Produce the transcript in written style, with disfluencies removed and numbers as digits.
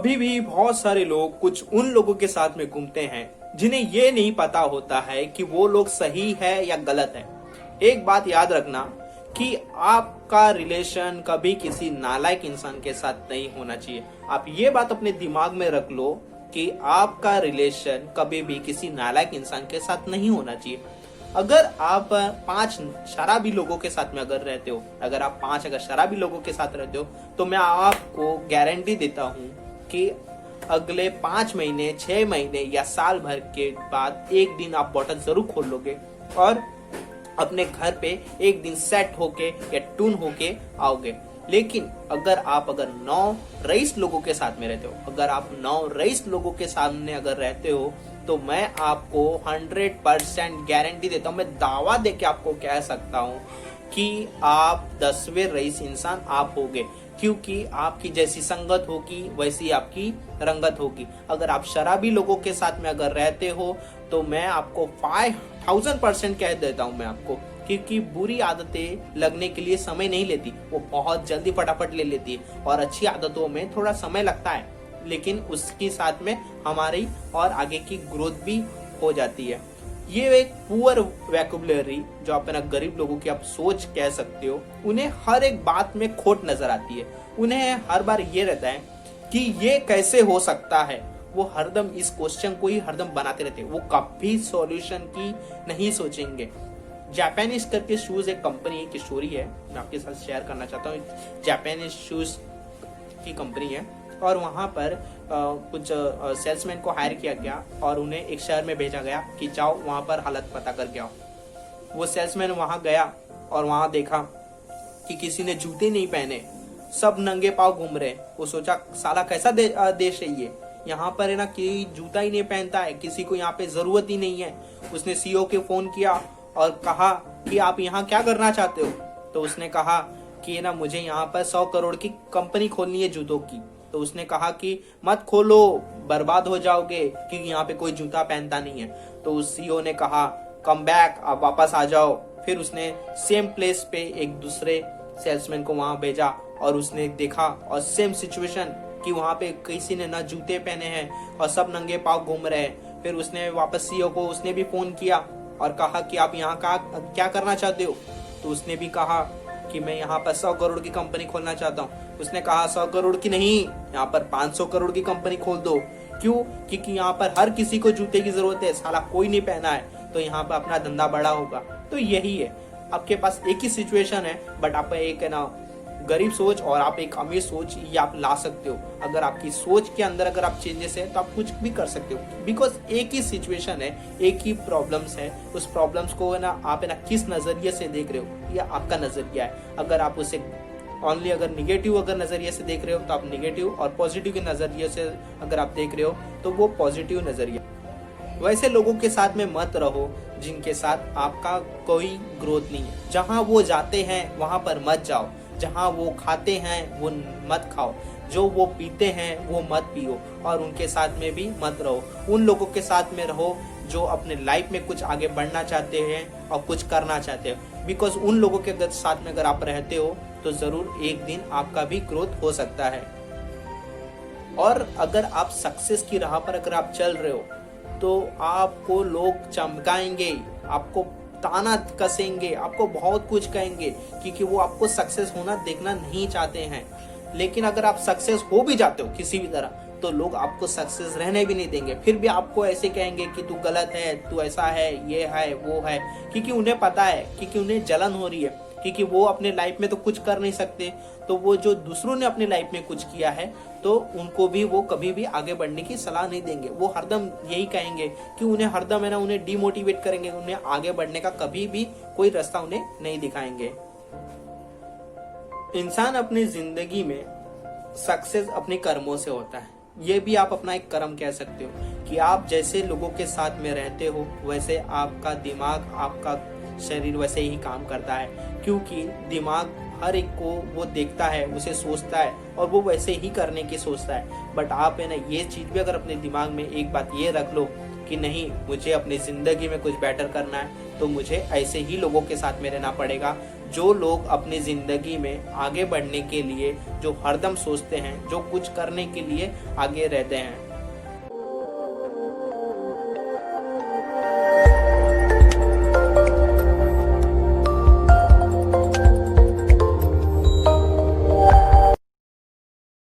अभी भी बहुत सारे लोग कुछ उन लोगों के साथ में घूमते हैं जिन्हें ये नहीं पता होता है कि वो लोग सही है या गलत है। एक बात याद रखना कि आपका रिलेशन कभी किसी नालायक इंसान के साथ नहीं होना चाहिए। आप ये बात अपने दिमाग में रख लो कि आपका रिलेशन कभी भी किसी नालायक इंसान के साथ नहीं होना चाहिए। अगर आप 5 शराबी लोगों के साथ में अगर रहते हो, अगर शराबी लोगों के साथ रहते हो, तो मैं आपको गारंटी देता हूँ कि अगले 5 महीने, 6 महीने या साल भर के बाद एक दिन आप बॉटल जरूर खोल लोगे और अपने घर पे एक दिन सेट होके या टून होके आओगे। लेकिन अगर 9 रईस लोगों के साथ में रहते हो, अगर आप 9 रईस लोगों के सामने अगर रहते हो, तो मैं आपको 100% गारंटी देता हूँ, मैं दावा दे के आपको कह सकता हूँ कि आप 10वें रईस इंसान आप होगे, क्योंकि आपकी जैसी संगत होगी वैसी आपकी रंगत होगी। अगर आप शराबी लोगों के साथ में अगर रहते हो तो मैं आपको 5000% कह देता हूँ मैं आपको, क्योंकि बुरी आदतें लगने के लिए समय नहीं लेती, वो बहुत जल्दी फटाफट ले लेती है। और अच्छी आदतों में थोड़ा समय लगता है, लेकिन उसके साथ में हमारी और आगे की ग्रोथ भी हो जाती है। ये एक पुअर वैक्यूबलरी जो अपना गरीब लोगों की आप सोच कह सकते हो, उन्हें हर एक बात में खोट नजर आती है। उन्हें हर बार ये रहता है कि ये कैसे हो सकता है। वो हरदम इस क्वेश्चन को ही हरदम बनाते रहते हैं, वो कभी सॉल्यूशन की नहीं सोचेंगे। जापानीज करके शूज एक कंपनी की स्टोरी है, मैं आपके साथ शेयर करना चाहता हूँ। जापानीज शूज की कंपनी है और वहां पर कुछ सेल्समैन को हायर किया गया और उन्हें एक शहर में भेजा गया कि जाओ वहां पर हालत पता करके आओ। वो सेल्समैन वहां गया और वहां देखा कि किसी ने जूते नहीं पहने, सब नंगे पांव घूम रहे। वो सोचा साला कैसा देश है ये, यहाँ पर है ना कोई जूता ही नहीं पहनता है, किसी को यहाँ पे जरूरत ही नहीं है। उसने सीईओ के फोन किया और कहा कि आप यहाँ क्या करना चाहते हो। तो उसने कहा कि ना मुझे यहाँ पर 100 करोड़ की कंपनी खोलनी है जूतों की। तो उसने कहा कि मत खोलो, बर्बाद हो जाओगे, क्योंकि यहाँ पे कोई जूता पहनता नहीं है। तो उस सीईओ ने कहा कम बैक, आप वापस आ जाओ। फिर उसने सेम प्लेस पे एक दूसरे सेल्समैन को वहां भेजा और उसने देखा और सेम सिचुएशन कि वहां पे किसी ने ना जूते पहने हैं और सब नंगे पांव घूम रहे हैं। फिर उसने वापस सीईओ को उसने भी फोन किया और कहा कि आप यहाँ का क्या करना चाहते हो। तो उसने भी कहा कि मैं यहाँ पर 100 करोड़ की कंपनी खोलना चाहता हूँ। उसने कहा 100 करोड़ की नहीं, यहाँ पर 500 करोड़ की कंपनी खोल दो। क्यों? क्योंकि यहाँ पर हर किसी को जूते की जरूरत है, साला कोई नहीं पहना है, तो यहाँ पर अपना धंधा बड़ा होगा। तो यही है, आपके पास एक ही सिचुएशन है, बट आप एक है ना गरीब सोच और आप एक अमीर सोच ये आप ला सकते हो। अगर आपकी सोच के अंदर अगर आप चेंजेस है तो आप कुछ भी कर सकते हो, बिकॉज एक ही सिचुएशन है, एक ही प्रॉब्लम्स है। उस प्रॉब्लम्स को है ना आप है ना किस नजरिए से देख रहे हो, या आपका नजरिया है। अगर आप उसे ओनली अगर निगेटिव अगर नजरिए से देख रहे हो तो आप निगेटिव, और पॉजिटिव के नजरिए से अगर आप देख रहे हो तो वो पॉजिटिव नजरिया। वैसे लोगों के साथ में मत रहो जिनके साथ आपका कोई ग्रोथ नहीं है। जहां वो जाते हैं वहां पर मत जाओ, जहां वो खाते हैं वो मत खाओ, जो वो पीते हैं वो मत पियो, और उनके साथ में भी मत रहो। उन लोगों के साथ में रहो जो अपने लाइफ में कुछ आगे बढ़ना चाहते हैं और कुछ करना चाहते हो। बिकॉज उन लोगों के साथ में अगर आप रहते हो तो जरूर एक दिन आपका भी ग्रोथ हो सकता है। और अगर आप सक्सेस की राह पर अगर आप चल रहे हो तो आपको लोग चमकाएंगे, आपको ताना कसेंगे, आपको बहुत कुछ कहेंगे, क्योंकि वो आपको सक्सेस होना देखना नहीं चाहते हैं। लेकिन अगर आप सक्सेस हो भी जाते हो किसी भी तरह तो लोग आपको सक्सेस रहने भी नहीं देंगे, फिर भी आपको ऐसे कहेंगे कि तू गलत है, तू ऐसा है, ये है, वो है, क्योंकि उन्हें पता है, क्योंकि उन्हें जलन हो रही है, क्योंकि वो अपने लाइफ में तो कुछ कर नहीं सकते। तो वो जो दूसरों ने अपने लाइफ में कुछ किया है तो उनको भी वो कभी भी आगे बढ़ने की सलाह नहीं देंगे। वो हरदम यही कहेंगे कि उन्हें हरदम है ना उन्हें डिमोटिवेट करेंगे, उन्हें आगे बढ़ने का कभी भी कोई रास्ता उन्हें नहीं दिखाएंगे। इंसान अपनी जिंदगी में सक्सेस अपने कर्मों से होता है। ये भी आप अपना एक कर्म कह सकते हो कि आप जैसे लोगों के साथ में रहते हो वैसे आपका दिमाग, आपका शरीर वैसे ही काम करता है, क्योंकि दिमाग हर एक को वो देखता है, उसे सोचता है और वो वैसे ही करने की सोचता है। बट आप है ना ये चीज भी अगर अपने दिमाग में एक बात ये रख लो कि नहीं, मुझे अपनी जिंदगी में कुछ बेटर करना है, तो मुझे ऐसे ही लोगों के साथ में रहना पड़ेगा जो लोग अपनी जिंदगी में आगे बढ़ने के लिए जो हरदम सोचते हैं, जो कुछ करने के लिए आगे रहते हैं।